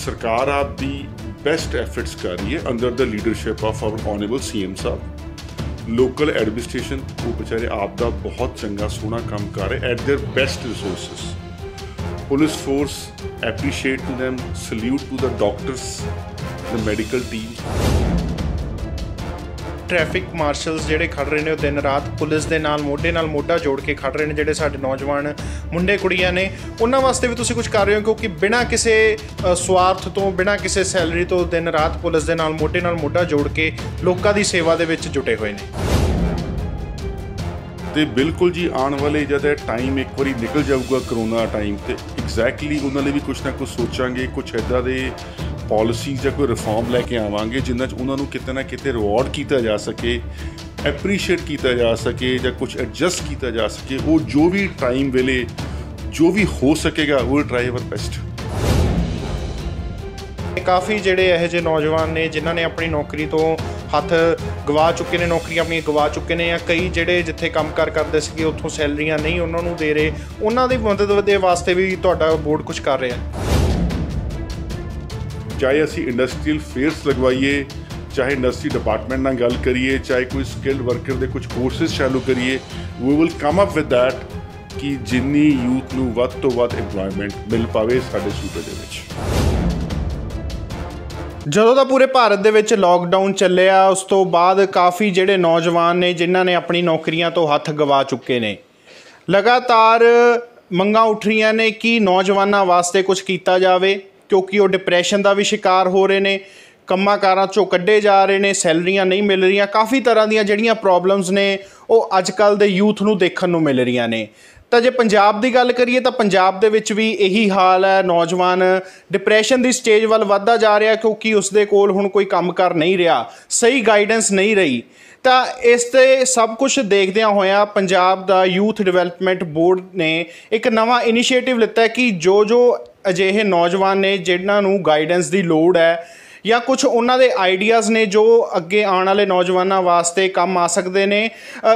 सरकार आप the best efforts कर रही है under the leadership of our honourable CM साहब। लोकल एडमिनिस्ट्रेशन वो बेचारे आप दा बहुत चंगा सोहना काम कर रहे at their best resources. Police force appreciate to them, salute to the doctors, the medical team. Traffic marshals ਜਿਹੜੇ ਖੜ ਰਹੇ ਨੇ ਉਹ ਦਿਨ ਰਾਤ ਪੁਲਿਸ ਦੇ ਨਾਲ ਮੋਢਾ ਜੋੜ ਕੇ ਖੜ ਰਹੇ ਨੇ। ਜਿਹੜੇ ਸਾਡੇ ਨੌਜਵਾਨ ਮੁੰਡੇ ਕੁੜੀਆਂ ਨੇ ਉਹਨਾਂ ਵਾਸਤੇ ਵੀ ਤੁਸੀਂ ਕੁਝ ਕਰ ਰਹੇ ਹੋ, ਕਿਉਂਕਿ ਬਿਨਾਂ ਕਿਸੇ ਸਵਾਰਥ ਤੋਂ, ਬਿਨਾਂ ਕਿਸੇ ਸੈਲਰੀ ਤੋਂ ਦਿਨ ਰਾਤ ਪੁਲਿਸ ਦੇ ਨਾਲ ਮੋਢਾ ਜੋੜ ਕੇ ਲੋਕਾਂ ਦੀ ਸੇਵਾ ਦੇ ਵਿੱਚ ਜੁਟੇ ਹੋਏ ਨੇ। ਤੇ ਬਿਲਕੁਲ ਜੀ ਆਉਣ ਵਾਲੇ ਜਦ ਟਾਈਮ ਇੱਕ ਵਾਰੀ ਨਿਕਲ ਜਾਊਗਾ ਕਰੋਨਾ ਟਾਈਮ, ਤੇ ਐਗਜ਼ੈਕਟਲੀ ਉਹਨਾਂ ਲਈ ਵੀ ਕੁਛ ਨਾ ਕੁਛ ਸੋਚਾਂਗੇ, ਕੁਛ ਇੱਦਾਂ ਦੇ ਪੋਲਿਸੀਜ਼ ਜਾਂ ਕੋਈ ਰਿਫਾਰਮ ਲੈ ਕੇ ਆਵਾਂਗੇ ਜਿਨ੍ਹਾਂ 'ਚ ਉਹਨਾਂ ਨੂੰ ਕਿਤੇ ਨਾ ਕਿਤੇ ਰਿਵਾਰਡ ਕੀਤਾ ਜਾ ਸਕੇ, ਐਪਰੀਸ਼ੀਏਟ ਕੀਤਾ ਜਾ ਸਕੇ ਜਾਂ ਕੁਛ ਐਡਜਸਟ ਕੀਤਾ ਜਾ ਸਕੇ। ਉਹ ਜੋ ਵੀ ਟਾਈਮ ਵੇਲੇ ਜੋ ਵੀ ਹੋ ਸਕੇਗਾ ਉਹ ਟਰਾਈ ਆਵਰ ਬੈਸਟ। ਕਾਫੀ ਜਿਹੜੇ ਇਹੋ ਜਿਹੇ ਨੌਜਵਾਨ ਨੇ ਜਿਨ੍ਹਾਂ ਨੇ ਆਪਣੀ ਨੌਕਰੀ ਤੋਂ ਹੱਥ ਗਵਾ ਚੁੱਕੇ ਨੇ, ਨੌਕਰੀਆਂ ਆਪਣੀਆਂ ਗਵਾ ਚੁੱਕੇ ਨੇ, ਜਾਂ ਕਈ ਜਿਹੜੇ ਜਿੱਥੇ ਕੰਮ ਕਰਦੇ ਸੀਗੇ ਉੱਥੋਂ ਸੈਲਰੀਆਂ ਨਹੀਂ ਉਹਨਾਂ ਨੂੰ ਦੇ ਰਹੇ, ਉਹਨਾਂ ਦੀ ਮਦਦ ਦੇ ਵਾਸਤੇ ਵੀ ਤੁਹਾਡਾ ਬੋਰਡ ਕੁਛ ਕਰ ਰਿਹਾ। ਚਾਹੇ ਅਸੀਂ ਇੰਡਸਟਰੀਅਲ ਫੇਅਰਸ ਲਗਵਾਈਏ, ਚਾਹੇ ਇੰਡਸਟਰੀ ਡਿਪਾਰਟਮੈਂਟ ਨਾਲ ਗੱਲ ਕਰੀਏ, ਚਾਹੇ ਕੋਈ ਸਕਿਲਡ ਵਰਕਰ ਦੇ ਕੁਝ ਕੋਰਸਿਸ ਚਾਲੂ ਕਰੀਏ, we will come up with that ਕਿ ਜਿੰਨੀ ਯੂਥ ਨੂੰ ਵੱਧ ਤੋਂ ਵੱਧ ਇੰਪਲੋਇਮੈਂਟ ਮਿਲ ਪਾਵੇ ਸਾਡੇ ਸੂਬੇ ਦੇ ਵਿੱਚ। ਜਦੋਂ ਦਾ ਪੂਰੇ ਭਾਰਤ ਦੇ ਵਿੱਚ ਲੋਕਡਾਊਨ ਚੱਲਿਆ ਉਸ ਤੋਂ ਬਾਅਦ ਕਾਫੀ ਜਿਹੜੇ ਨੌਜਵਾਨ ਨੇ ਜਿਨ੍ਹਾਂ ਨੇ ਆਪਣੀ ਨੌਕਰੀਆਂ ਤੋਂ ਹੱਥ ਗਵਾ ਚੁੱਕੇ ਨੇ, ਲਗਾਤਾਰ ਮੰਗਾਂ ਉੱਠ ਰਹੀਆਂ ਨੇ ਕਿ ਨੌਜਵਾਨਾਂ ਵਾਸਤੇ ਕੁਝ ਕੀਤਾ ਜਾਵੇ, ਕਿਉਂਕਿ ਉਹ ਡਿਪਰੈਸ਼ਨ ਦਾ ਵੀ ਸ਼ਿਕਾਰ ਹੋ ਰਹੇ ਨੇ, ਕੰਮਾਂ ਕਾਰਾਂ 'ਚੋਂ ਕੱਢੇ ਜਾ ਰਹੇ ਨੇ, ਸੈਲਰੀਆਂ ਨਹੀਂ ਮਿਲ ਰਹੀਆਂ। ਕਾਫੀ ਤਰ੍ਹਾਂ ਦੀਆਂ ਜਿਹੜੀਆਂ ਪ੍ਰੋਬਲਮਸ ਨੇ ਉਹ ਅੱਜ ਕੱਲ੍ਹ ਦੇ ਯੂਥ ਨੂੰ ਦੇਖਣ ਨੂੰ ਮਿਲ ਰਹੀਆਂ ਨੇ। ਤਾਂ ਜੇ ਪੰਜਾਬ ਦੀ ਗੱਲ ਕਰੀਏ ਤਾਂ ਪੰਜਾਬ ਦੇ ਵਿੱਚ ਵੀ ਇਹੀ ਹਾਲ ਹੈ। ਨੌਜਵਾਨ ਡਿਪਰੈਸ਼ਨ ਦੀ ਸਟੇਜ ਵੱਲ ਵੱਧਦਾ ਜਾ ਰਿਹਾ ਕਿਉਂਕਿ ਉਸਦੇ ਕੋਲ ਹੁਣ ਕੋਈ ਕੰਮ ਕਰ ਨਹੀਂ ਰਿਹਾ, ਸਹੀ ਗਾਈਡੈਂਸ ਨਹੀਂ ਰਹੀ। ਤਾਂ ਇਸ 'ਤੇ ਸਭ ਕੁਛ ਦੇਖਦਿਆਂ ਹੋਇਆਂ ਪੰਜਾਬ ਦਾ ਯੂਥ ਡਿਵੈਲਪਮੈਂਟ ਬੋਰਡ ਨੇ ਇੱਕ ਨਵਾਂ ਇਨੀਸ਼ੀਏਟਿਵ ਲਿੱਤਾ ਕਿ ਜੋ ਅਜਿਹੇ ਨੌਜਵਾਨ ਨੇ ਜਿਨ੍ਹਾਂ ਨੂੰ ਗਾਈਡੈਂਸ ਦੀ ਲੋੜ ਹੈ ਜਾਂ ਕੁਛ ਉਹਨਾਂ ਦੇ ਆਈਡੀਆਜ਼ ਨੇ ਜੋ ਅੱਗੇ ਆਉਣ ਵਾਲੇ ਨੌਜਵਾਨਾਂ ਵਾਸਤੇ ਕੰਮ ਆ ਸਕਦੇ ਨੇ,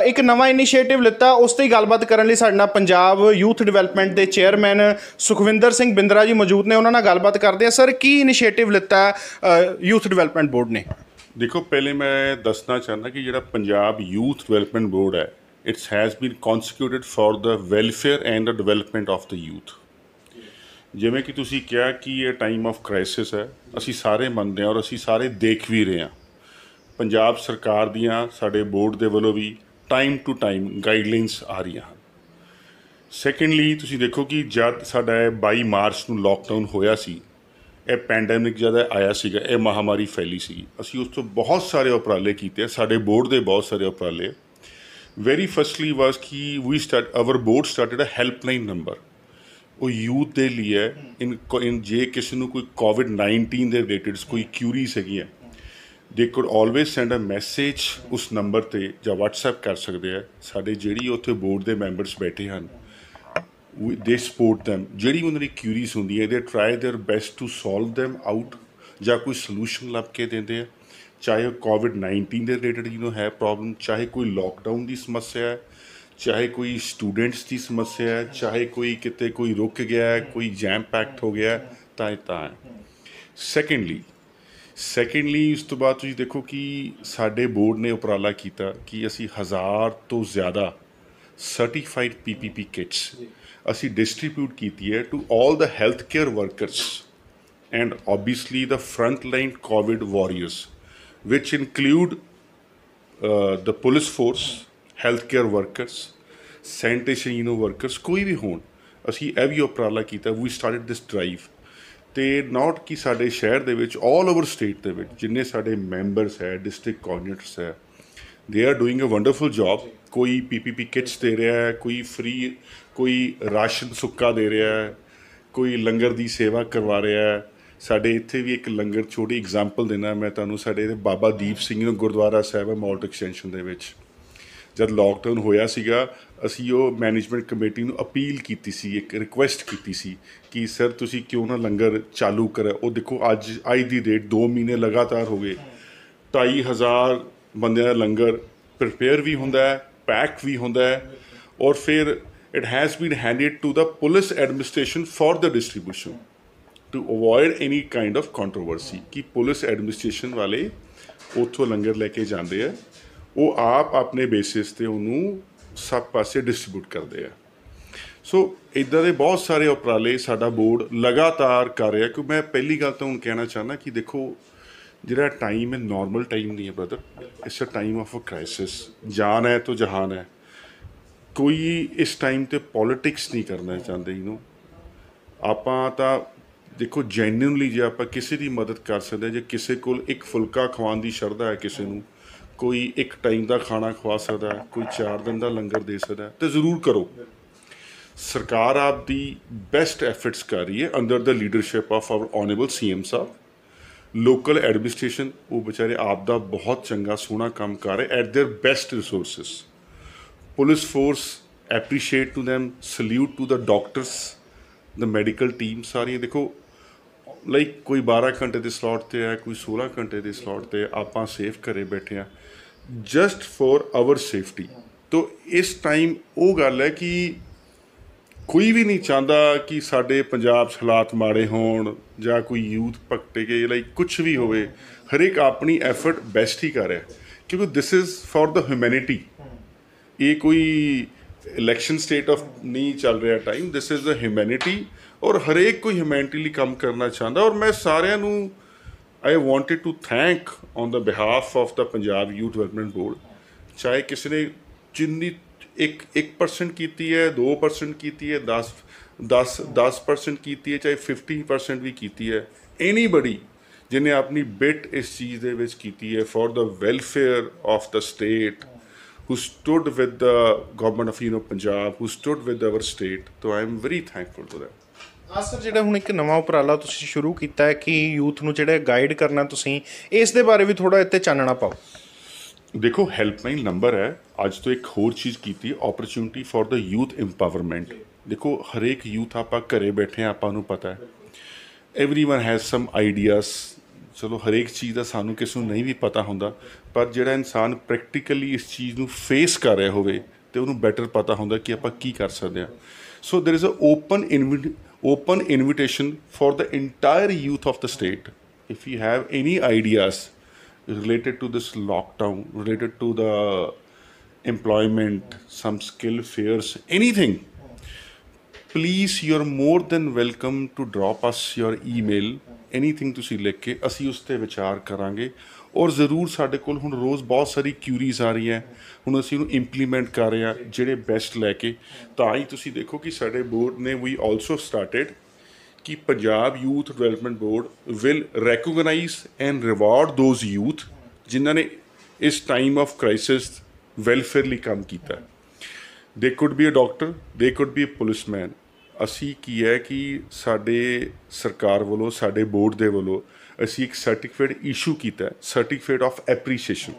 ਇੱਕ ਨਵਾਂ ਇਨੀਸ਼ੀਏਟਿਵ ਲਿੱਤਾ। ਉਸ 'ਤੇ ਹੀ ਗੱਲਬਾਤ ਕਰਨ ਲਈ ਸਾਡੇ ਨਾਲ ਪੰਜਾਬ ਯੂਥ ਡਿਵੈਲਪਮੈਂਟ ਦੇ ਚੇਅਰਮੈਨ ਸੁਖਵਿੰਦਰ ਸਿੰਘ ਬਿੰਦਰਾ ਜੀ ਮੌਜੂਦ ਨੇ। ਉਹਨਾਂ ਨਾਲ ਗੱਲਬਾਤ ਕਰਦੇ ਆ। ਸਰ, ਕੀ ਇਨੀਸ਼ੀਏਟਿਵ ਲਿੱਤਾ ਯੂਥ ਡਿਵੈਲਪਮੈਂਟ ਬੋਰਡ ਨੇ? ਦੇਖੋ, ਪਹਿਲੇ ਮੈਂ ਦੱਸਣਾ ਚਾਹੁੰਦਾ ਕਿ ਜਿਹੜਾ ਪੰਜਾਬ ਯੂਥ ਡਿਵੈਲਪਮੈਂਟ ਬੋਰਡ ਹੈ, it's has been constituted for the welfare and the development of the youth. ਜਿਵੇਂ ਕਿ ਤੁਸੀਂ ਕਿਹਾ ਕਿ ਇਹ ਟਾਈਮ ਆਫ ਕ੍ਰਾਈਸਿਸ ਹੈ, ਅਸੀਂ ਸਾਰੇ ਮੰਨਦੇ ਹਾਂ ਔਰ ਅਸੀਂ ਸਾਰੇ ਦੇਖ ਵੀ ਰਹੇ ਹਾਂ। ਪੰਜਾਬ ਸਰਕਾਰ ਦੀਆਂ ਸਾਡੇ ਬੋਰਡ ਦੇ ਵੱਲੋਂ ਵੀ ਟਾਈਮ ਟੂ ਟਾਈਮ ਗਾਈਡਲਾਈਨਸ ਆ ਰਹੀਆਂ ਹਨ। ਸੈਕੰਡਲੀ, ਤੁਸੀਂ ਦੇਖੋ ਕਿ ਜਦ ਸਾਡਾ 22 ਮਾਰਚ ਨੂੰ ਲੋਕਡਾਊਨ ਹੋਇਆ ਸੀ, ਇਹ ਪੈਂਡੈਮਿਕ ਜਦ ਆਇਆ ਸੀਗਾ, ਇਹ ਮਹਾਮਾਰੀ ਫੈਲੀ ਸੀ, ਅਸੀਂ ਉਸ ਤੋਂ ਬਹੁਤ ਸਾਰੇ ਉਪਰਾਲੇ ਕੀਤੇ, ਸਾਡੇ ਬੋਰਡ ਦੇ ਬਹੁਤ ਸਾਰੇ ਉਪਰਾਲੇ। ਵੈਰੀ ਫਸਟਲੀ ਵਾਸ ਕਿ ਆਵਰ ਬੋਰਡ ਸਟਾਰਟਡ ਅ ਹੈਲਪਲਾਈਨ ਨੰਬਰ। ਉਹ ਯੂਥ ਦੇ ਲਈ ਹੈ। ਇਨ ਜੇ ਕਿਸੇ ਨੂੰ ਕੋਈ COVID-19 ਦੇ ਰਿਲੇਟਿਡ ਕੋਈ ਕਿਊਰੀਜ਼ ਹੈਗੀਆਂ, they could always send a message ਉਸ ਨੰਬਰ 'ਤੇ ਜਾਂ WhatsApp ਕਰ ਸਕਦੇ ਆ। ਸਾਡੇ ਜਿਹੜੀ ਉੱਥੇ ਬੋਰਡ ਦੇ ਮੈਂਬਰਸ ਬੈਠੇ ਹਨ, ਦੇ ਸਪੋਰਟ ਦੈਮ। ਜਿਹੜੀ ਉਹਨਾਂ ਦੀ ਕਿਊਰੀਜ਼ ਹੁੰਦੀ ਹੈ, they try their best to solve them out ਜਾਂ ਕੋਈ ਸੋਲੂਸ਼ਨ ਲੱਭ ਕੇ ਦਿੰਦੇ ਆ। ਚਾਹੇ ਉਹ COVID-19 ਦੇ ਰਿਲੇਟਿਡ ਹੈ ਪ੍ਰੋਬਲਮ, ਚਾਹੇ ਕੋਈ ਲੋਕਡਾਊਨ ਦੀ ਸਮੱਸਿਆ ਹੈ, ਚਾਹੇ ਕੋਈ ਸਟੂਡੈਂਟਸ ਦੀ ਸਮੱਸਿਆ ਹੈ, ਚਾਹੇ ਕੋਈ ਕਿਤੇ ਕੋਈ ਰੁਕ ਗਿਆ ਹੈ, ਕੋਈ ਜੈਮ ਪੈਕਟ ਹੋ ਗਿਆ ਤਾਂ ਹੈ। ਸੈਕੰਡਲੀ ਉਸ ਤੋਂ ਬਾਅਦ ਤੁਸੀਂ ਦੇਖੋ ਕਿ ਸਾਡੇ ਬੋਰਡ ਨੇ ਉਪਰਾਲਾ ਕੀਤਾ ਕਿ ਅਸੀਂ 1000 ਤੋਂ ਜ਼ਿਆਦਾ ਸਰਟੀਫਾਈਡ PPP ਕਿਟਸ ਅਸੀਂ ਡਿਸਟਰੀਬਿਊਟ ਕੀਤੀ ਹੈ to all the health care workers and obviously the front line Covid warriors, which include the police force, health care workers, sanitation workers, ਕੋਈ ਵੀ ਹੋਣ। ਅਸੀਂ ਇਹ ਵੀ ਉਪਰਾਲਾ ਕੀਤਾ। We started this drive. ਅਤੇ ਨੋਟ ਕਿ ਸਾਡੇ ਸ਼ਹਿਰ ਦੇ ਵਿੱਚ, ਆਲ ਓਵਰ ਸਟੇਟ ਦੇ ਵਿੱਚ ਜਿੰਨੇ ਸਾਡੇ ਮੈਂਬਰਸ ਹੈ, ਡਿਸਟ੍ਰਿਕਟ ਕੋਆਰਡੀਨੇਟਰਸ ਹੈ, they are doing a wonderful job. ਕੋਈ PPP ਕਿਟਸ ਦੇ ਰਿਹਾ ਹੈ, ਕੋਈ ਫ੍ਰੀ, ਕੋਈ ਰਾਸ਼ਨ ਸੁੱਕਾ ਦੇ ਰਿਹਾ ਹੈ, ਕੋਈ ਲੰਗਰ ਦੀ ਸੇਵਾ ਕਰਵਾ ਰਿਹਾ ਹੈ। ਸਾਡੇ ਇੱਥੇ ਵੀ ਇੱਕ ਲੰਗਰ, ਛੋਟੀ ਐਗਜ਼ਾਮਪਲ ਦੇਣਾ ਮੈਂ ਤੁਹਾਨੂੰ, ਸਾਡੇ ਬਾਬਾ ਦੀਪ ਸਿੰਘ ਨੂੰ ਗੁਰਦੁਆਰਾ ਸਾਹਿਬ ਹੈ ਮੌਲਟ ਐਕਸਟੈਂਸ਼ਨ ਦੇ ਵਿੱਚ, ਜਦ ਲੋਕਡਾਊਨ ਹੋਇਆ ਸੀਗਾ, ਅਸੀਂ ਉਹ ਮੈਨੇਜਮੈਂਟ ਕਮੇਟੀ ਨੂੰ ਅਪੀਲ ਕੀਤੀ ਸੀ, ਇੱਕ ਰਿਕੁਐਸਟ ਕੀਤੀ ਸੀ ਕਿ ਸਰ ਤੁਸੀਂ ਕਿਉਂ ਨਾ ਲੰਗਰ ਚਾਲੂ ਕਰਿਆ। ਉਹ ਦੇਖੋ ਅੱਜ ਦੀ ਡੇਟ 2 ਮਹੀਨੇ ਲਗਾਤਾਰ ਹੋ ਗਏ, 2500 ਬੰਦਿਆਂ ਦਾ ਲੰਗਰ ਪ੍ਰਿਪੇਅਰ ਵੀ ਹੁੰਦਾ ਹੈ, ਪੈਕ ਵੀ ਹੁੰਦਾ ਹੈ, ਔਰ ਫਿਰ it has been handed to the police administration for the distribution to avoid any kind of controversy ਕਿ ਪੁਲਿਸ ਐਡਮਿਨਿਸਟ੍ਰੇਸ਼ਨ ਵਾਲੇ ਉੱਥੋਂ ਲੰਗਰ ਲੈ ਕੇ ਜਾਂਦੇ ਆ, ਉਹ ਆਪ ਆਪਣੇ ਬੇਸਿਸ 'ਤੇ ਉਹਨੂੰ ਸਭ ਪਾਸੇ ਡਿਸਟਰੀਬਿਊਟ ਕਰਦੇ ਆ। ਸੋ ਇੱਦਾਂ ਦੇ ਬਹੁਤ ਸਾਰੇ ਉਪਰਾਲੇ ਸਾਡਾ ਬੋਰਡ ਲਗਾਤਾਰ ਕਰ ਰਿਹਾ। ਕਿਉਂਕਿ ਮੈਂ ਪਹਿਲੀ ਗੱਲ ਤਾਂ ਹੁਣ ਕਹਿਣਾ ਚਾਹੁੰਦਾ ਕਿ ਦੇਖੋ ਜਿਹੜਾ ਟਾਈਮ ਹੈ ਨੋਰਮਲ ਟਾਈਮ ਨਹੀਂ ਹੈ brother, it's a time of a crisis. ਜਾਨ ਹੈ ਤਾਂ ਜਹਾਨ ਹੈ। ਕੋਈ ਇਸ ਟਾਈਮ 'ਤੇ ਪੋਲੀਟਿਕਸ ਨਹੀਂ ਕਰਨਾ ਚਾਹੁੰਦੇ ਆਪਾਂ ਤਾਂ ਦੇਖੋ ਜੈਨੂਇਨਲੀ ਜੇ ਆਪਾਂ ਕਿਸੇ ਦੀ ਮਦਦ ਕਰ ਸਕਦੇ, ਜੇ ਕਿਸੇ ਕੋਲ ਇੱਕ ਫੁਲਕਾ ਖਵਾਉਣ ਦੀ ਸ਼ਰਧਾ ਹੈ, ਕਿਸੇ ਨੂੰ ਕੋਈ ਇੱਕ ਟਾਈਮ ਦਾ ਖਾਣਾ ਖਵਾ ਸਕਦਾ, ਕੋਈ 4 ਦਿਨ ਦਾ ਲੰਗਰ ਦੇ ਸਕਦਾ, ਤਾਂ ਜ਼ਰੂਰ ਕਰੋ। ਸਰਕਾਰ ਆਪ ਦੀ ਬੈਸਟ ਐਫਰਟਸ ਕਰ ਰਹੀ ਹੈ under the leadership of hour honourable CM Sahib. Local administration ਉਹ ਵਿਚਾਰੇ ਆਪ ਦਾ ਬਹੁਤ ਚੰਗਾ ਸੋਹਣਾ ਕੰਮ ਕਰ ਰਹੇ at their best resources. Police force appreciate to them, salute to the doctors, the medical team ਸਾਰੀਆਂ। ਦੇਖੋ ਲਾਈਕ ਕੋਈ 12 ਘੰਟੇ ਦੇ ਸਲੋਟ 'ਤੇ ਹੈ, ਕੋਈ 16 ਘੰਟੇ ਦੇ ਸਲੋਟ 'ਤੇ, ਆਪਾਂ ਸੇਫ ਘਰੇ ਬੈਠੇ ਹਾਂ ਜਸਟ ਫॉर ਆਵਰ ਸੇਫਟੀ। ਤੋ ਇਸ ਟਾਈਮ ਉਹ ਗੱਲ ਹੈ ਕਿ ਕੋਈ ਵੀ ਨਹੀਂ ਚਾਹੁੰਦਾ ਕਿ ਸਾਡੇ ਪੰਜਾਬ 'ਚ ਹਾਲਾਤ ਮਾੜੇ ਹੋਣ ਜਾਂ ਕੋਈ ਯੂਥ ਭਟਕੇ ਗਏ, ਲਾਈਕ ਕੁਛ ਵੀ ਹੋਵੇ। ਹਰੇਕ ਆਪਣੀ ਐਫਰਟ ਬੈਸਟ ਹੀ ਕਰ ਰਿਹਾ ਕਿਉਂਕਿ this is for the humanity. ਇਹ ਕੋਈ ਇਲੈਕਸ਼ਨ ਸਟੇਟ ਆਫ ਨਹੀਂ ਚੱਲ ਰਿਹਾ time, this is the humanity. ਔਰ ਹਰੇਕ ਕੋਈ ਹਿਊਮੈਨਿਟੀ ਲਈ ਕੰਮ ਕਰਨਾ ਚਾਹੁੰਦਾ। ਔਰ ਮੈਂ ਸਾਰਿਆਂ ਨੂੰ I wanted to thank on the behalf of the Punjab youth development board. ਚਾਹੇ ਕਿਸੇ ਨੇ ਜਿੰਨੀ 1% ਕੀਤੀ ਹੈ, 2% ਕੀਤੀ ਹੈ, 10% ਕੀਤੀ ਹੈ, ਚਾਹੇ 50% ਵੀ ਕੀਤੀ ਹੈ, ਐਨੀਬਡੀ ਜਿਹਨੇ ਆਪਣੀ ਬਿਟ ਇਸ ਚੀਜ਼ ਦੇ ਵਿੱਚ ਕੀਤੀ ਹੈ for the welfare of the state, who stood with the government of Punjab, who stood with our state. So I am very thankful to them. Sir ਜਿਹੜਾ ਹੁਣ ਇੱਕ ਨਵਾਂ ਉਪਰਾਲਾ ਤੁਸੀਂ ਸ਼ੁਰੂ ਕੀਤਾ ਹੈ ਕਿ ਯੂਥ ਨੂੰ ਜਿਹੜਾ ਗਾਈਡ ਕਰਨਾ, ਤੁਸੀਂ ਇਸ ਦੇ ਬਾਰੇ ਵੀ ਥੋੜ੍ਹਾ ਇੱਥੇ ਚਾਨਣਾ ਪਾਓ। ਦੇਖੋ ਹੈਲਪਲਾਈਨ ਨੰਬਰ ਹੈ। ਅੱਜ ਤੋਂ ਇੱਕ ਹੋਰ ਚੀਜ਼ ਕੀਤੀ, opportunity for the youth empowerment. ਦੇਖੋ ਹਰੇਕ ਯੂਥ ਆਪਾਂ ਘਰੇ ਬੈਠੇ ਹਾਂ, ਆਪਾਂ ਨੂੰ ਪਤਾ ਹੈ ਐਵਰੀਵਨ ਹੈਜ਼ ਸਮ ਆਈਡੀਆਜ਼। ਚਲੋ ਹਰੇਕ ਚੀਜ਼ ਦਾ ਸਾਨੂੰ ਕਿਸੇ ਨੂੰ ਨਹੀਂ ਵੀ ਪਤਾ ਹੁੰਦਾ, ਪਰ ਜਿਹੜਾ ਇਨਸਾਨ ਪ੍ਰੈਕਟੀਕਲੀ ਇਸ ਚੀਜ਼ ਨੂੰ ਫੇਸ ਕਰ ਰਿਹਾ ਹੋਵੇ ਅਤੇ ਉਹਨੂੰ ਬੈਟਰ ਪਤਾ ਹੁੰਦਾ ਕਿ ਆਪਾਂ ਕੀ ਕਰ ਸਕਦੇ ਹਾਂ। So there is a open invitation for the entire youth of the state. If you have any ideas related to this lockdown, related to the employment, some skill fairs, anything, please you are more than welcome to drop us your email, anything ਤੁਸੀਂ ਲਿਖ ਕੇ ਅਸੀਂ ਉਸ 'ਤੇ ਵਿਚਾਰ ਕਰਾਂਗੇ। ਔਰ ਜ਼ਰੂਰ ਸਾਡੇ ਕੋਲ ਹੁਣ ਰੋਜ਼ ਬਹੁਤ ਸਾਰੀ ਕਿਊਰੀਜ਼ ਆ ਰਹੀਆਂ, ਹੁਣ ਅਸੀਂ ਉਹਨੂੰ ਇੰਪਲੀਮੈਂਟ ਕਰ ਰਹੇ ਹਾਂ ਜਿਹੜੇ ਬੈਸਟ ਲੈ ਕੇ। ਤਾਂ ਹੀ ਤੁਸੀਂ ਦੇਖੋ ਕਿ ਸਾਡੇ ਬੋਰਡ ਨੇ ਵੀ ਆਲਸੋ ਸਟਾਰਟਡ ਕਿ Punjab youth development board will recognise and reward those youth ਜਿਨ੍ਹਾਂ ਨੇ ਇਸ ਟਾਈਮ ਆਫ ਕ੍ਰਾਈਸਿਸ ਵੈਲਫੇਅਰ ਲਈ ਕੰਮ ਕੀਤਾ। ਦੇ ਕੁਡ ਬੀ ਅ ਡਾਕਟਰ, ਦੇ ਕੁਡ ਬੀ ਅ ਪੁਲਿਸਮੈਨ। ਅਸੀਂ ਕੀ ਹੈ ਕਿ ਸਾਡੇ ਸਰਕਾਰ ਵੱਲੋਂ, ਸਾਡੇ ਬੋਰਡ ਦੇ ਵੱਲੋਂ ਅਸੀਂ ਇੱਕ ਸਰਟੀਫਿਕੇਟ ਇਸ਼ੂ ਕੀਤਾ, ਸਰਟੀਫਿਕੇਟ ਆਫ ਐਪਰੀਸ਼ੀਏਸ਼ਨ।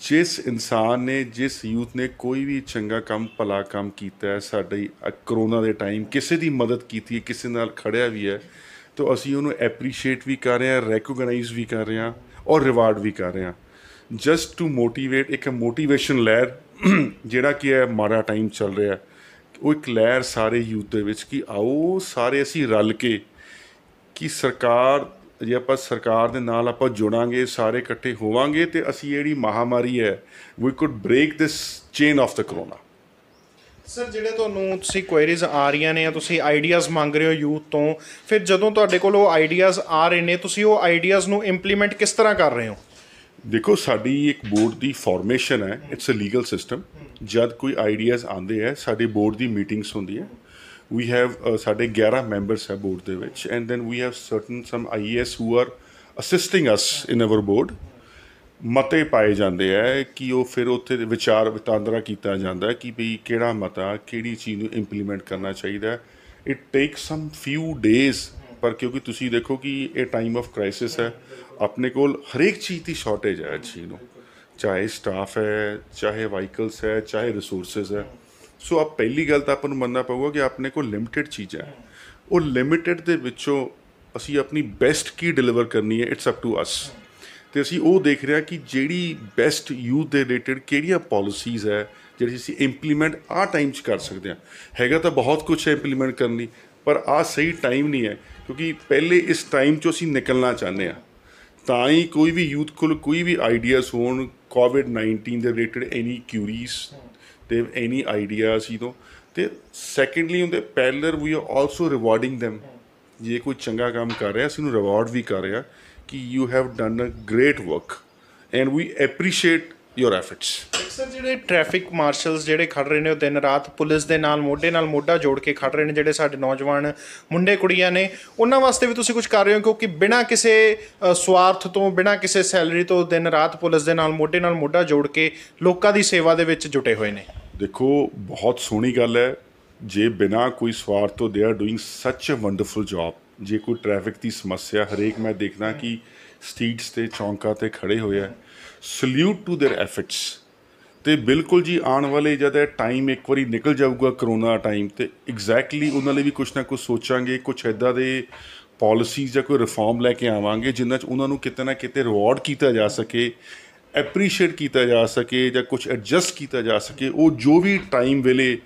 ਜਿਸ ਇਨਸਾਨ ਨੇ, ਜਿਸ ਯੂਥ ਨੇ ਕੋਈ ਵੀ ਚੰਗਾ ਕੰਮ, ਭਲਾ ਕੰਮ ਕੀਤਾ ਹੈ, ਸਾਡੀ ਕਰੋਨਾ ਦੇ ਟਾਈਮ ਕਿਸੇ ਦੀ ਮਦਦ ਕੀਤੀ ਹੈ, ਕਿਸੇ ਨਾਲ ਖੜਿਆ ਵੀ ਹੈ, ਤਾਂ ਅਸੀਂ ਉਹਨੂੰ ਐਪਰੀਸ਼ੀਏਟ ਵੀ ਕਰ ਰਹੇ ਹਾਂ, ਰੈਕੋਗਨਾਈਜ਼ ਵੀ ਕਰ ਰਹੇ ਹਾਂ ਔਰ ਰਿਵਾਰਡ ਵੀ ਕਰ ਰਹੇ ਹਾਂ। ਜਸਟ ਟੂ ਮੋਟੀਵੇਟ, ਇੱਕ ਮੋਟੀਵੇਸ਼ਨ ਲਹਿਰ ਜਿਹੜਾ ਕਿ ਹੈ ਮਾੜਾ ਟਾਈਮ ਚੱਲ ਰਿਹਾ, ਉਹ ਇੱਕ ਲਹਿਰ ਸਾਰੇ ਯੂਥ ਦੇ ਵਿੱਚ ਕਿ ਆਓ ਸਾਰੇ ਅਸੀਂ ਰਲ ਕੇ ਕਿ ਸਰਕਾਰ, ਜੇ ਆਪਾਂ ਸਰਕਾਰ ਦੇ ਨਾਲ ਆਪਾਂ ਜੁੜਾਂਗੇ, ਸਾਰੇ ਇਕੱਠੇ ਹੋਵਾਂਗੇ ਅਤੇ ਅਸੀਂ ਜਿਹੜੀ ਮਹਾਂਮਾਰੀ ਹੈ we could break this chain of the corona. Sir ਜਿਹੜੇ ਤੁਹਾਨੂੰ ਤੁਸੀਂ ਕੁਐਰੀਜ਼ ਆ ਰਹੀਆਂ ਨੇ ਜਾਂ ਤੁਸੀਂ ਆਈਡੀਆਜ਼ ਮੰਗ ਰਹੇ ਹੋ ਯੂਥ ਤੋਂ, ਫਿਰ ਜਦੋਂ ਤੁਹਾਡੇ ਕੋਲ ਉਹ ਆਈਡੀਆਜ਼ ਆ ਰਹੇ ਨੇ, ਤੁਸੀਂ ਉਹ ਆਈਡੀਆਜ਼ ਨੂੰ ਇੰਪਲੀਮੈਂਟ ਕਿਸ ਤਰ੍ਹਾਂ ਕਰ ਰਹੇ ਹੋ? ਦੇਖੋ ਸਾਡੀ ਇੱਕ ਬੋਰਡ ਦੀ ਫਾਰਮੇਸ਼ਨ ਹੈ, ਇਟਸ ਅ ਲੀਗਲ ਸਿਸਟਮ। ਜਦ ਕੋਈ ਆਈਡੀਆਜ਼ ਆਉਂਦੇ ਹੈ, ਸਾਡੀ ਬੋਰਡ ਦੀ ਮੀਟਿੰਗਸ ਹੁੰਦੀ ਹੈ। we have ਸਾਡੇ 11 ਮੈਂਬਰਸ ਹੈ ਬੋਰਡ ਦੇ ਵਿੱਚ, and then we have certain some IAS who are assisting us in our board। ਮਤੇ ਪਾਏ ਜਾਂਦੇ ਹੈ ਕਿ ਉਹ ਫਿਰ ਉੱਥੇ ਵਿਚਾਰ ਵਟਾਂਦਰਾ ਕੀਤਾ ਜਾਂਦਾ ਹੈ ਕਿ ਵੀ ਕਿਹੜਾ ਮਤਾ ਕਿਹੜੀ ਚੀਜ਼ ਨੂੰ ਇੰਪਲੀਮੈਂਟ ਕਰਨਾ ਚਾਹੀਦਾ। ਇਟ ਟੇਕ ਸਮ ਫਿਊ ਡੇਜ਼, ਪਰ ਕਿਉਂਕਿ ਤੁਸੀਂ ਦੇਖੋ ਕਿ ਇਹ ਟਾਈਮ ਆਫ ਕ੍ਰਾਈਸਿਸ ਹੈ, ਆਪਣੇ ਕੋਲ ਹਰੇਕ ਚੀਜ਼ ਦੀ ਸ਼ਾਰਟੇਜ ਹੈ ਇਸ ਚੀਜ਼ ਨੂੰ, ਚਾਹੇ ਸਟਾਫ ਹੈ, ਚਾਹੇ ਵਾਹੀਕਲਸ ਹੈ, ਚਾਹੇ ਰਿਸੋਰਸਿਸ ਹੈ। ਸੋ ਆਪ ਪਹਿਲੀ ਗੱਲ ਤਾਂ ਆਪਾਂ ਨੂੰ ਮੰਨਣਾ ਪਊਗਾ ਕਿ ਆਪਣੇ ਕੋਲ ਲਿਮਿਟਿਡ ਚੀਜ਼ਾਂ ਹੈ, ਉਹ ਲਿਮਿਟਿਡ ਦੇ ਵਿੱਚੋਂ ਅਸੀਂ ਆਪਣੀ ਬੈਸਟ ਕੀ ਡਿਲੀਵਰ ਕਰਨੀ ਹੈ, ਇਟਸ ਅਪ ਟੂ ਅਸ। ਅਤੇ ਅਸੀਂ ਉਹ ਦੇਖ ਰਹੇ ਹਾਂ ਕਿ ਜਿਹੜੀ ਬੈਸਟ ਯੂਥ ਦੇ ਰਿਲੇਟਿਡ ਕਿਹੜੀਆਂ ਪੋਲਿਸੀਜ਼ ਹੈ ਜਿਹੜੀ ਅਸੀਂ ਇੰਪਲੀਮੈਂਟ ਆਹ ਟਾਈਮ 'ਚ ਕਰ ਸਕਦੇ ਹਾਂ। ਹੈਗਾ ਤਾਂ ਬਹੁਤ ਕੁਛ ਹੈ ਇੰਪਲੀਮੈਂਟ ਕਰਨ ਲਈ, पर आ सही टाइम नहीं है, क्योंकि पहले इस टाइम 'चोਂ ਅਸੀਂ ਨਿਕਲਣਾ ਚਾਹੁੰਦੇ ਹਾਂ। ਤਾਂ ਹੀ ਕੋਈ ਵੀ ਯੂਥ ਕੋਲ ਕੋਈ ਵੀ ਆਈਡੀਆਜ਼ ਹੋਣ COVID-19 ਦੇ ਰਿਲੇਟਡ, ਐਨੀ ਕਿਊਰੀਜ਼ ਤੇ ਐਨੀ ਆਈਡੀਆਜ਼ ਤੇ ਸੈਕੰਡਲੀ ਉਹਦੇ parallel we are also rewarding them. ਜੇ ਕੋਈ ਚੰਗਾ ਕੰਮ ਕਰ ਰਿਹਾ ਅਸੀਂ ਉਹਨੂੰ ਰਿਵਾਰਡ ਵੀ ਕਰ ਰਹੇ ਹਾਂ ਕਿ you have done a great work and we appreciate your efforts. Sir ਜਿਹੜੇ ਟ੍ਰੈਫਿਕ ਮਾਰਸ਼ਲਸ ਜਿਹੜੇ ਖੜ ਰਹੇ ਨੇ ਉਹ ਦਿਨ ਰਾਤ ਪੁਲਿਸ ਦੇ ਨਾਲ ਮੋਢਾ ਜੋੜ ਕੇ ਖੜ ਰਹੇ ਨੇ, ਜਿਹੜੇ ਸਾਡੇ ਨੌਜਵਾਨ ਮੁੰਡੇ ਕੁੜੀਆਂ ਨੇ, ਉਹਨਾਂ ਵਾਸਤੇ ਵੀ ਤੁਸੀਂ ਕੁਝ ਕਰ ਰਹੇ ਹੋ? ਕਿਉਂਕਿ ਬਿਨਾਂ ਕਿਸੇ ਸਵਾਰਥ ਤੋਂ, ਬਿਨਾਂ ਕਿਸੇ ਸੈਲਰੀ ਤੋਂ ਦਿਨ ਰਾਤ ਪੁਲਿਸ ਦੇ ਨਾਲ ਮੋਢਾ ਜੋੜ ਕੇ ਲੋਕਾਂ ਦੀ ਸੇਵਾ ਦੇ ਵਿੱਚ ਜੁਟੇ ਹੋਏ ਨੇ। ਦੇਖੋ ਬਹੁਤ ਸੋਹਣੀ ਗੱਲ ਹੈ ਜੇ ਬਿਨਾਂ ਕੋਈ ਸਵਾਰਥ ਤੋਂ ਦੇ ਆਰ ਡੂਇੰਗ ਸੱਚ ਅ ਵੰਡਰਫੁਲ ਜੌਬ। ਜੇ ਕੋਈ ਟ੍ਰੈਫਿਕ ਦੀ ਸਮੱਸਿਆ ਹਰੇਕ ਮੈਂ ਦੇਖਦਾ ਕਿ ਸਟਰੀਟਸ 'ਤੇ ਚੌਂਕਾਂ 'ਤੇ ਖੜੇ ਹੋਏ ਆ, ਸਲੂਟ ਟੂ ਦੇਅਰ ਐਫਰਟਸ। ਤੇ ਬਿਲਕੁਲ ਜੀ ਆਉਣ ਵਾਲੇ ਜਦ ਇਹ ਟਾਈਮ ਇੱਕ ਵਾਰੀ ਨਿਕਲ ਜਾਊਗਾ ਕਰੋਨਾ ਟਾਈਮ, ਤੇ ਐਗਜ਼ੈਕਟਲੀ ਉਹਨਾਂ ਲਈ ਵੀ ਕੁਛ ਨਾ ਕੁਛ ਸੋਚਾਂਗੇ, ਕੁਛ ਇੱਦਾਂ ਦੇ ਪਾਲਿਸੀਜ਼ ਜਾਂ ਕੋਈ ਰਿਫਾਰਮ ਲੈ ਕੇ ਆਵਾਂਗੇ ਜਿਨ੍ਹਾਂ 'ਚ ਉਹਨਾਂ ਨੂੰ ਕਿਤੇ ਨਾ ਕਿਤੇ ਰਿਵਾਰਡ ਕੀਤਾ ਜਾ ਸਕੇ, ਐਪਰੀਸ਼ੀਏਟ ਕੀਤਾ ਜਾ ਸਕੇ ਜਾਂ ਕੁਛ ਐਡਜਸਟ ਕੀਤਾ ਜਾ ਸਕੇ। ਉਹ ਜੋ ਵੀ ਟਾਈਮ ਵੇਲੇ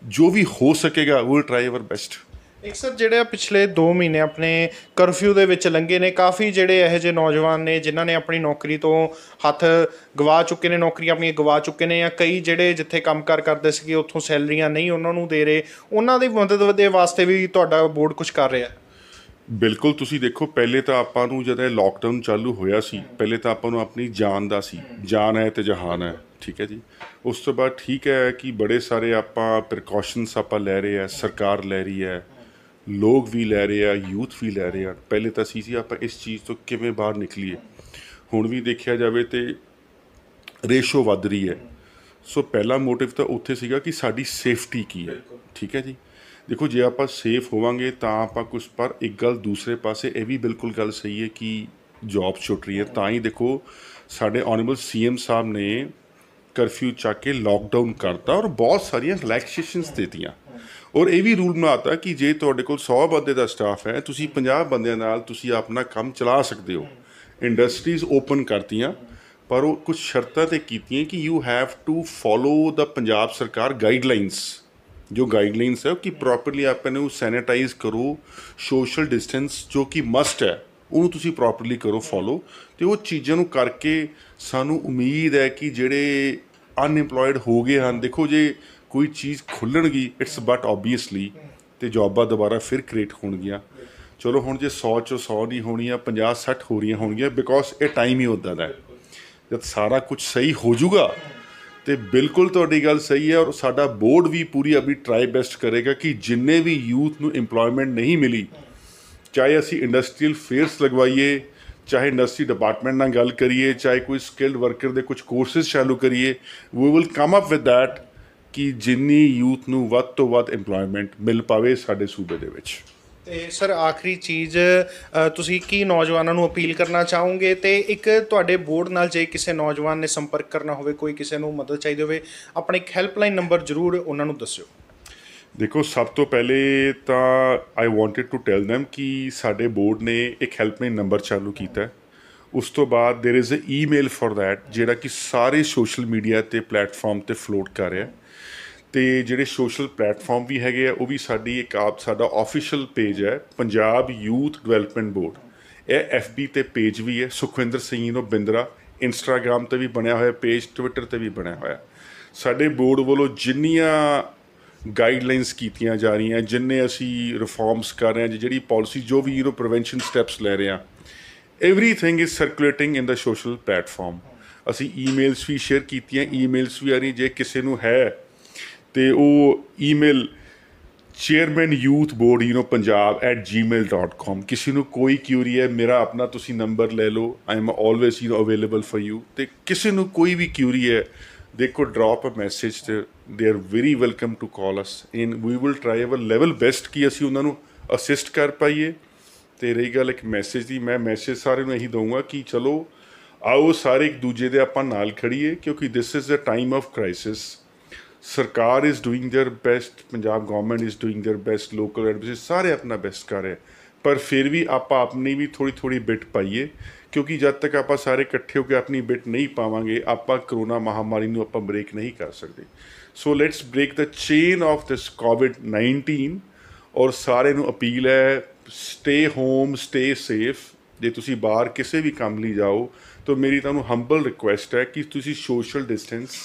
ਜੋ ਵੀ ਹੋ ਸਕੇਗਾ ਵੀਲ ਟਰਾਈ ਆਵਰ ਬੈਸਟ। ਇੱਕ ਸਰ ਜਿਹੜੇ ਪਿਛਲੇ 2 ਮਹੀਨੇ ਆਪਣੇ ਕਰਫਿਊ ਦੇ ਵਿੱਚ ਲੰਘੇ ਨੇ, ਕਾਫੀ ਜਿਹੜੇ ਇਹੋ ਜਿਹੇ ਨੌਜਵਾਨ ਨੇ ਜਿਨ੍ਹਾਂ ਨੇ ਆਪਣੀ ਨੌਕਰੀ ਤੋਂ ਹੱਥ ਗਵਾ ਚੁੱਕੇ ਨੇ, ਨੌਕਰੀਆਂ ਆਪਣੀਆਂ ਗਵਾ ਚੁੱਕੇ ਨੇ, ਜਾਂ ਕਈ ਜਿਹੜੇ ਜਿੱਥੇ ਕੰਮਕਾਰ ਕਰਦੇ ਸੀਗੇ ਉੱਥੋਂ ਸੈਲਰੀਆਂ ਨਹੀਂ ਉਹਨਾਂ ਨੂੰ ਦੇ ਰਹੇ, ਉਹਨਾਂ ਦੀ ਮਦਦ ਦੇ ਵਾਸਤੇ ਵੀ ਤੁਹਾਡਾ ਬੋਰਡ ਕੁਝ ਕਰ ਰਿਹਾ? ਬਿਲਕੁਲ। ਤੁਸੀਂ ਦੇਖੋ ਪਹਿਲੇ ਤਾਂ ਆਪਾਂ ਨੂੰ ਜਦੋਂ ਲੋਕਡਾਊਨ ਚਾਲੂ ਹੋਇਆ ਸੀ, ਪਹਿਲੇ ਤਾਂ ਆਪਾਂ ਨੂੰ ਆਪਣੀ ਜਾਨ ਦਾ ਸੀ, ਜਾਨ ਹੈ ਤੇ ਜਹਾਨ ਹੈ, ਠੀਕ ਹੈ ਜੀ। ਉਸ ਤੋਂ ਬਾਅਦ ਠੀਕ ਹੈ ਕਿ ਬੜੇ ਸਾਰੇ ਆਪਾਂ ਪ੍ਰੀਕਾਸ਼ਨਸ ਆਪਾਂ ਲੈ ਰਹੇ ਆ, ਸਰਕਾਰ ਲੈ ਰਹੀ ਹੈ, ਲੋਕ ਵੀ ਲੈ ਰਹੇ ਆ, ਯੂਥ ਵੀ ਲੈ ਰਹੇ ਆ। ਪਹਿਲੇ ਤਾਂ ਸੀ ਆਪਾਂ ਇਸ ਚੀਜ਼ ਤੋਂ ਕਿਵੇਂ ਬਾਹਰ ਨਿਕਲੀਏ। ਹੁਣ ਵੀ ਦੇਖਿਆ ਜਾਵੇ ਤੇ ਰੇਸ਼ੋ ਵੱਧ ਰਹੀ ਹੈ। ਸੋ ਪਹਿਲਾ ਮੋਟਿਵ ਤਾਂ ਉੱਥੇ ਸੀਗਾ ਕਿ ਸਾਡੀ ਸੇਫਟੀ ਕੀ ਹੈ, ਠੀਕ ਹੈ ਜੀ। ਦੇਖੋ ਜੇ ਆਪਾਂ ਸੇਫ ਹੋਵਾਂਗੇ ਤਾਂ ਆਪਾਂ ਕੁਛ, ਪਰ ਇੱਕ ਗੱਲ ਦੂਸਰੇ ਪਾਸੇ ਇਹ ਵੀ ਬਿਲਕੁਲ ਗੱਲ ਸਹੀ ਹੈ ਕਿ ਜੌਬ ਛੁੱਟ ਰਹੀ ਹੈ। ਤਾਂ ਹੀ ਦੇਖੋ ਸਾਡੇ ਆਨਰੇਬਲ CM ਸਾਹਿਬ ਨੇ ਕਰਫਿਊ ਚੱਕ ਕੇ ਲੋਕਡਾਊਨ ਕਰਤਾ ਔਰ ਬਹੁਤ ਸਾਰੀਆਂ ਰਿਲੈਕਸੇਸ਼ਨਸ ਦਿੱਤੀਆਂ, ਔਰ ਇਹ ਵੀ ਰੂਲ ਬਣਾਤਾ ਕਿ ਜੇ ਤੁਹਾਡੇ ਕੋਲ 100 ਬੰਦੇ ਦਾ ਸਟਾਫ ਹੈ, ਤੁਸੀਂ 50 ਬੰਦਿਆਂ ਨਾਲ ਤੁਸੀਂ ਆਪਣਾ ਕੰਮ ਚਲਾ ਸਕਦੇ ਹੋ। ਇੰਡਸਟਰੀਜ਼ ਓਪਨ ਕਰਤੀਆਂ, ਪਰ ਉਹ ਕੁਝ ਸ਼ਰਤਾਂ 'ਤੇ ਕੀਤੀਆਂ ਕਿ you have to follow the Punjab ਸਰਕਾਰ ਗਾਈਡਲਾਈਨਸ। ਜੋ ਗਾਈਡਲਾਈਨਸ ਹੈ ਕਿ ਪ੍ਰੋਪਰਲੀ ਆਪਾਂ ਨੂੰ ਸੈਨੀਟਾਈਜ਼ ਕਰੋ, ਸੋਸ਼ਲ ਡਿਸਟੈਂਸ ਜੋ ਕਿ ਮਸਟ ਹੈ ਉਹਨੂੰ ਤੁਸੀਂ ਪ੍ਰੋਪਰਲੀ ਕਰੋ ਫੋਲੋ। ਅਤੇ ਉਹ ਚੀਜ਼ਾਂ ਨੂੰ ਕਰਕੇ ਸਾਨੂੰ ਉਮੀਦ ਹੈ ਕਿ ਜਿਹੜੇ ਅਨਇੰਪਲੋਇਡ ਹੋ ਗਏ ਹਨ, ਦੇਖੋ ਜੇ ਕੋਈ ਚੀਜ਼ ਖੁੱਲ੍ਹਣਗੀ ਇਟਸ ਬਟ ਓਬਵੀਅਸਲੀ ਅਤੇ ਜੋਬਾਂ ਦੁਬਾਰਾ ਫਿਰ ਕ੍ਰੀਏਟ ਹੋਣਗੀਆਂ। ਚਲੋ ਹੁਣ ਜੇ 100 'ਚੋਂ 100 ਨਹੀਂ ਹੋਣੀਆਂ, 50-60 ਹੋ ਰਹੀਆਂ ਹੋਣਗੀਆਂ, ਬਿਕੋਜ਼ ਇਹ ਟਾਈਮ ਹੀ ਉੱਦਾਂ ਦਾ ਹੈ। ਜਦ ਸਾਰਾ ਕੁਝ ਸਹੀ ਹੋ ਜਾਊਗਾ ਤੇ ਬਿਲਕੁਲ ਤੁਹਾਡੀ ਗੱਲ ਸਹੀ ਹੈ, ਔਰ ਸਾਡਾ ਬੋਰਡ ਵੀ ਪੂਰੀ ਆਪਣੀ ਟਰਾਈ ਬੈਸਟ ਕਰੇਗਾ ਕਿ ਜਿੰਨੇ ਵੀ ਯੂਥ ਨੂੰ ਇੰਪਲੋਇਮੈਂਟ ਨਹੀਂ ਮਿਲੀ, ਚਾਹੇ ਅਸੀਂ ਇੰਡਸਟਰੀਅਲ ਫੇਅਰਸ ਲਗਵਾਈਏ, ਚਾਹੇ ਇੰਡਸਟਰੀ ਡਿਪਾਰਟਮੈਂਟ ਨਾਲ ਗੱਲ ਕਰੀਏ, ਚਾਹੇ ਕੋਈ ਸਕਿਲਡ ਵਰਕਰ ਦੇ ਕੁਝ ਕੋਰਸਿਸ ਚਾਲੂ ਕਰੀਏ, we will come up with that ਕਿ ਜਿੰਨੀ ਯੂਥ ਨੂੰ ਵੱਧ ਤੋਂ ਵੱਧ ਇੰਪਲੋਇਮੈਂਟ ਮਿਲ ਪਾਵੇ ਸਾਡੇ ਸੂਬੇ ਦੇ ਵਿੱਚ। ਤੇ ਸਰ ਆਖਰੀ ਚੀਜ਼, ਤੁਸੀਂ ਕੀ ਨੌਜਵਾਨਾਂ ਨੂੰ ਅਪੀਲ ਕਰਨਾ ਚਾਹੋਗੇ? ਤੇ ਇੱਕ ਤੁਹਾਡੇ ਬੋਰਡ ਨਾਲ ਜੇ ਕਿਸੇ ਨੌਜਵਾਨ ਨੇ ਸੰਪਰਕ ਕਰਨਾ ਹੋਵੇ, ਕੋਈ ਕਿਸੇ ਨੂੰ ਮਦਦ ਚਾਹੀਦੀ ਹੋਵੇ, ਆਪਣਾ ਇੱਕ ਹੈਲਪਲਾਈਨ ਨੰਬਰ ਜ਼ਰੂਰ ਉਹਨਾਂ ਨੂੰ ਦੱਸਿਓ। ਦੇਖੋ ਸਭ ਤੋਂ ਪਹਿਲੇ ਤਾਂ I wanted to tell them ਕਿ ਸਾਡੇ ਬੋਰਡ ਨੇ ਇੱਕ ਹੈਲਪਲਾਈਨ ਨੰਬਰ ਚਾਲੂ ਕੀਤਾ। ਉਸ ਤੋਂ ਬਾਅਦ there is a email for that ਜਿਹੜਾ ਕਿ ਸਾਰੇ ਸੋਸ਼ਲ ਮੀਡੀਆ 'ਤੇ ਪਲੇਟਫਾਰਮ ਤੇ ਫਲੋਟ ਕਰ ਰਿਹਾ। ਅਤੇ ਜਿਹੜੇ ਸੋਸ਼ਲ ਪਲੇਟਫਾਰਮ ਵੀ ਹੈਗੇ ਆ ਉਹ ਵੀ ਸਾਡੀ ਇੱਕ ਸਾਡਾ ਆਫੀਸ਼ੀਅਲ ਪੇਜ ਹੈ ਪੰਜਾਬ ਯੂਥ ਡਿਵੈਲਪਮੈਂਟ ਬੋਰਡ। ਇਹ FB 'ਤੇ ਪੇਜ ਵੀ ਹੈ, ਸੁਖਵਿੰਦਰ ਸਿੰਘ ਬਿੰਦਰਾ। ਇੰਸਟਾਗ੍ਰਾਮ 'ਤੇ ਵੀ ਬਣਿਆ ਹੋਇਆ ਪੇਜ, ਟਵਿੱਟਰ 'ਤੇ ਵੀ ਬਣਿਆ ਹੋਇਆ। ਸਾਡੇ ਬੋਰਡ ਵੱਲੋਂ ਜਿੰਨੀਆਂ ਗਾਈਡਲਾਈਨਸ ਕੀਤੀਆਂ ਜਾ ਰਹੀਆਂ, ਜਿੰਨੇ ਅਸੀਂ ਰਿਫਾਰਮਸ ਕਰ ਰਹੇ ਹਾਂ, ਜਿਹੜੀ ਪਾਲਿਸੀ ਜੋ ਵੀ ਪ੍ਰੀਵੈਂਸ਼ਨ ਸਟੈਪਸ ਲੈ ਰਹੇ ਹਾਂ, everything is circulating in the social platform. ਅਸੀਂ ਈਮੇਲਸ ਵੀ ਸ਼ੇਅਰ ਕੀਤੀਆਂ, ਈਮੇਲਸ ਵੀ ਆ ਰਹੀ। ਜੇ ਕਿਸੇ ਨੂੰ ਹੈ ਅਤੇ ਉਹ email chairman youth board punjab@gmail.com। ਕਿਸੇ ਨੂੰ ਕੋਈ ਕਿਊਰੀ ਹੈ, ਮੇਰਾ ਆਪਣਾ ਤੁਸੀਂ ਨੰਬਰ ਲੈ ਲਓ, I am always available for you. ਅਤੇ ਕਿਸੇ ਨੂੰ ਕੋਈ ਵੀ ਕਿਊਰੀ ਹੈ, they could drop a message, they are very welcome to call us and we will try our level best ਕਿ ਅਸੀਂ ਉਹਨਾਂ ਨੂੰ ਅਸਿਸਟ ਕਰ ਪਾਈਏ। ਅਤੇ ਰਹੀ ਗੱਲ ਇੱਕ ਮੈਸੇਜ ਦੀ, ਮੈਂ ਮੈਸੇਜ ਸਾਰਿਆਂ ਨੂੰ ਇਹੀ ਦਊਂਗਾ ਕਿ ਚਲੋ ਆਓ ਸਾਰੇ ਇੱਕ ਦੂਜੇ ਦੇ ਆਪਾਂ ਨਾਲ ਖੜੀਏ, ਕਿਉਂਕਿ this is a time of crisis. ਸਰਕਾਰ is doing their best, Punjab government is doing their best, local administration ਸਾਰੇ ਆਪਣਾ ਬੈਸਟ ਕਰ ਰਹੇ, ਪਰ ਫਿਰ ਵੀ ਆਪਾਂ ਆਪਣੀ ਵੀ ਥੋੜ੍ਹੀ ਬਿੱਟ ਪਾਈਏ, ਕਿਉਂਕਿ ਜਦ ਤੱਕ ਆਪਾਂ ਸਾਰੇ ਇਕੱਠੇ ਹੋ ਕੇ ਆਪਣੀ ਬਿੱਟ ਨਹੀਂ ਪਾਵਾਂਗੇ, ਆਪਾਂ ਕਰੋਨਾ ਮਹਾਮਾਰੀ ਨੂੰ ਆਪਾਂ ਬ੍ਰੇਕ ਨਹੀਂ ਕਰ ਸਕਦੇ। So let's break the chain of this COVID-19 ਔਰ ਸਾਰਿਆਂ ਨੂੰ ਅਪੀਲ ਹੈ, ਸਟੇ ਹੋਮ, ਸਟੇ ਸੇਫ। ਜੇ ਤੁਸੀਂ ਬਾਹਰ ਕਿਸੇ ਵੀ ਕੰਮ ਲਈ ਜਾਓ ਤਾਂ ਮੇਰੀ ਤੁਹਾਨੂੰ ਹੰਬਲ ਰਿਕੁਐਸਟ ਹੈ ਕਿ ਤੁਸੀਂ ਸੋਸ਼ਲ ਡਿਸਟੈਂਸ,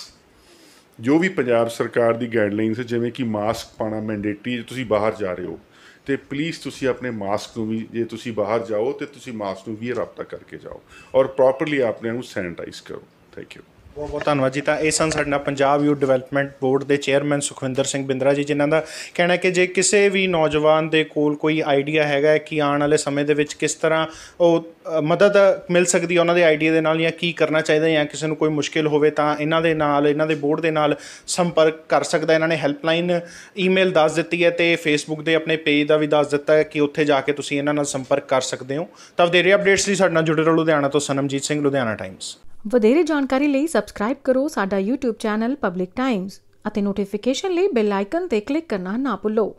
ਜੋ ਵੀ ਪੰਜਾਬ ਸਰਕਾਰ ਦੀ ਗਾਈਡਲਾਈਨਸ ਹੈ, ਜਿਵੇਂ ਕਿ ਮਾਸਕ ਪਾਉਣਾ ਮੈਂਡੇਟਰੀ, ਜੇ ਤੁਸੀਂ ਬਾਹਰ ਜਾ ਰਹੇ ਹੋ ਤੇ ਪਲੀਜ਼ ਤੁਸੀਂ ਆਪਣੇ ਮਾਸਕ ਨੂੰ ਵੀ, ਜੇ ਤੁਸੀਂ ਬਾਹਰ ਜਾਓ ਤੇ ਤੁਸੀਂ ਮਾਸਕ ਨੂੰ ਵੀ ਰਾਬਤਾ ਕਰਕੇ ਜਾਓ ਔਰ ਪ੍ਰੋਪਰਲੀ ਆਪਣੇ ਨੂੰ ਸੈਨੀਟਾਈਜ਼ ਕਰੋ। Thank you. ਬਹੁਤ ਬਹੁਤ ਧੰਨਵਾਦ ਜੀ। ਤਾਂ ਇਹ ਸਨ ਸਾਡੇ ਨਾਲ ਪੰਜਾਬ ਯੂਥ ਡਿਵੈਲਪਮੈਂਟ ਬੋਰਡ ਦੇ ਚੇਅਰਮੈਨ ਸੁਖਵਿੰਦਰ ਸਿੰਘ ਬਿੰਦਰਾ ਜੀ, ਜਿਨ੍ਹਾਂ ਦਾ ਕਹਿਣਾ ਕਿ ਜੇ ਕਿਸੇ ਵੀ ਨੌਜਵਾਨ ਦੇ ਕੋਲ ਕੋਈ ਆਈਡੀਆ ਹੈਗਾ ਹੈ ਕਿ ਆਉਣ ਵਾਲੇ ਸਮੇਂ ਦੇ ਵਿੱਚ ਕਿਸ ਤਰ੍ਹਾਂ ਉਹ ਮਦਦ ਮਿਲ ਸਕਦੀ ਹੈ ਉਹਨਾਂ ਦੇ ਆਈਡੀਆ ਦੇ ਨਾਲ, ਜਾਂ ਕੀ ਕਰਨਾ ਚਾਹੀਦਾ, ਜਾਂ ਕਿਸੇ ਨੂੰ ਕੋਈ ਮੁਸ਼ਕਿਲ ਹੋਵੇ ਤਾਂ ਇਹਨਾਂ ਦੇ ਨਾਲ, ਇਹਨਾਂ ਦੇ ਬੋਰਡ ਦੇ ਨਾਲ ਸੰਪਰਕ ਕਰ ਸਕਦਾ। ਇਹਨਾਂ ਨੇ ਹੈਲਪਲਾਈਨ ਈਮੇਲ ਦੱਸ ਦਿੱਤੀ ਹੈ ਤੇ ਫੇਸਬੁੱਕ ਦੇ ਆਪਣੇ ਪੇਜ ਦਾ ਵੀ ਦੱਸ ਦਿੱਤਾ ਹੈ ਕਿ ਉੱਥੇ ਜਾ ਕੇ ਤੁਸੀਂ ਇਹਨਾਂ ਨਾਲ ਸੰਪਰਕ ਕਰ ਸਕਦੇ ਹੋ। ਤਾਂ ਵਧੇਰੇ ਅਪਡੇਟਸ ਲਈ ਸਾਡੇ ਨਾਲ ਜੁੜੇ ਰਹੋ। ਲੁਧਿਆਣਾ ਤੋਂ ਸਨਮਜੀਤ ਸਿੰਘ, ਲੁਧਿਆਣਾ ਟਾਈਮਜ਼। ਵਧੇਰੇ ਜਾਣਕਾਰੀ ਲਈ ਸਬਸਕ੍ਰਾਈਬ ਕਰੋ ਸਾਡਾ YouTube ਚੈਨਲ ਪਬਲਿਕ ਟਾਈਮਜ਼ ਅਤੇ ਨੋਟੀਫਿਕੇਸ਼ਨ ਲਈ ਬੈਲ ਆਈਕਨ ਤੇ ਕਲਿੱਕ ਕਰਨਾ ਨਾ ਭੁੱਲੋ।